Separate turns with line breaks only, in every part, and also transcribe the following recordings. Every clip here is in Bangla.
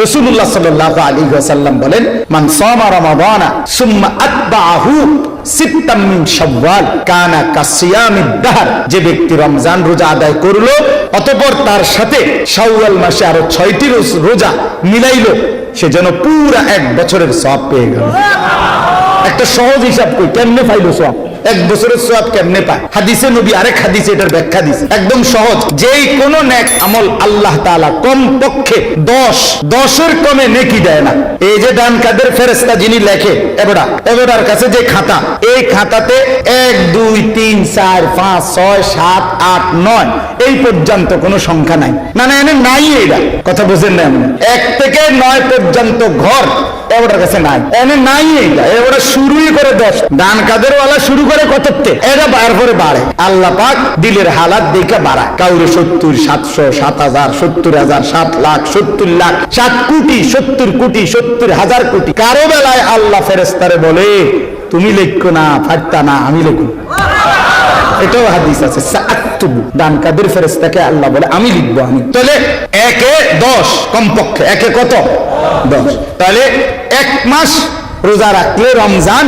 রাসূলুল্লাহ সাল্লাল্লাহু আলাইহি ওয়াসাল্লাম বলেন, মান সামা রমাদানা সুম্মা আতবাহু সিত্তাম মিন শাওয়াল কানা কাসিয়ামিদ দাহর। যে ব্যক্তি রমজান রোজা আদায় করলো অতঃপর তার সাথে শাওয়াল মাসে আরো 6টি রোজা মিলাইলো, সে যেন পুরো এক বছরের সওয়াব পেয়ে গেল। একটা সহজ হিসাব কই, কেমনে পাইলো সওয়াব? এক বছরের সওয়াব কেমনে পায়? হাদিসে নবী আরেক হাদিসে এটার ব্যাখ্যা দিয়েছে, একদম সহজ। যেই কোন নেক আমল আল্লাহ তাআলা কম পক্ষে 10 কমে নেকি দেয় না। এই যে ডান কাদের ফেরেশতা যিনি লেখে এবারের কাছে যে খাতা, এই খাতাতে 1 2 3 4 5 6 7 8 9 এই পর্যন্ত কোনো সংখ্যা নাই। না এনে নাই, এটা কথা বুঝেন না? 1 থেকে 9 পর্যন্ত ঘর এবারের কাছে নাই, এনে নাই। এটা এবারে শুরুই করে 10, ডান কাদের ওয়ালা শুরু করে কততে, এটা বারবারে বাড়ে। আল্লাহ পাক দিলের হালাত দেখে বাড়ায়, কাউরে 70 700 7000 70000 7 লাখ 70 লাখ 7 কোটি 70 কোটি 70,000 কোটি। কারো বেলায় আল্লাহ ফেরেশতারে বলে, তুমি লিখো না, ফাটতা না, আমি লিখো। এটাও হাদিস আছে, সাআতুবু। ডান কাদের ফেরেশতাকে আল্লাহ বলে, আমি লিখবো। আমি তাহলে 1 এ 10 কমপক্ষে, 1 এ কত 10। তাহলে 1 মাস রোজা রাখলে রমজান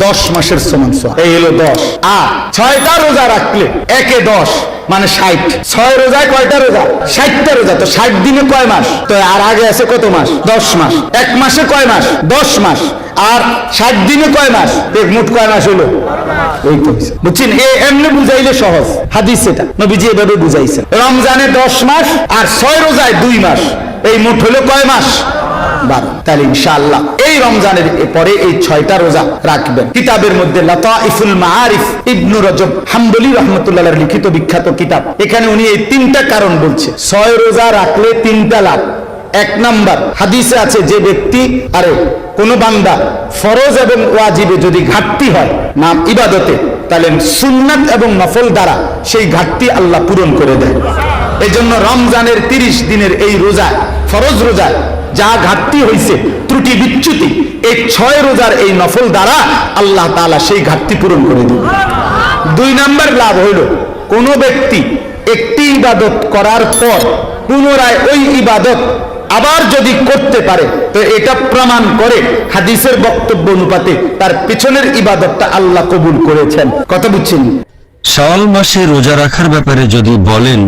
10 মাসের সমান সওয়াব, এই হলো 10। আর 6টা রোজা রাখলে 1 এ 10 মানে 60। 6 রোজায় কয়টা রোজা? 60টা রোজা। তো 60 দিনে কয় মাস? তো আর আগে আছে কত মাস? 10 মাস। 1 মাসে কয় মাস? 10 মাস। আর 60 দিনে কয় মাস? মোট কয় মাস হলো? এই তো বুঝছেন? এমনি বুঝাইলে সহজ, হাদিস এটা নবীজি এভাবে বুঝাইছেন। রমজানে 10 মাস আর 6 রোজায় 2 মাস, এই মোট হলো কয় মাস? 12। তাহলে ইনশাআল্লাহ এই রমজানের পরে এই 6টা রোজা রাখবেন। কিতাবের মধ্যে লাতাইফুল মাআরিফ ইবনে রজব হাম্বলি রাহমাতুল্লাহ আলাইহির লিখিত বিখ্যাত কিতাব, এখানে উনি এই 3টা কারণ বলছে 6 রোজা রাখলে 3টা লাভ। 1 নাম্বার হাদিসে আছে, যে ব্যক্তি কোন বান্দা ফরজ এবং ওয়াজিবে যদি ঘাটতি হয় নাম ইবাদতে, তাহলে সুন্নাত এবং নফল দ্বারা সেই ঘাটতি আল্লাহ পূরণ করে দেয়। এই জন্য রমজানের 30 দিনের এই রোজা, ফরজ রোজা যা ঘাটতি হয়েছে, ত্রুটি বিচ্যুতি, এই 6 রোজার এই নফল দ্বারা আল্লাহ তাআলা সেই ঘাটতি পূরণ করে দেবে। 2 নাম্বার লাভ হইল, কোন ব্যক্তি একটি ইবাদত করার পর পুনরায় ওই ইবাদত আবার যদি করতে পারে, তো এটা প্রমাণ করে হাদিসের বক্তব্য অনুপাতে তার পিছনের ইবাদতটা আল্লাহ কবুল করেছেন। কথা বুঝছেন?
শাওয়াল মাসে রোজা রাখার ব্যাপারে যদি বলেন,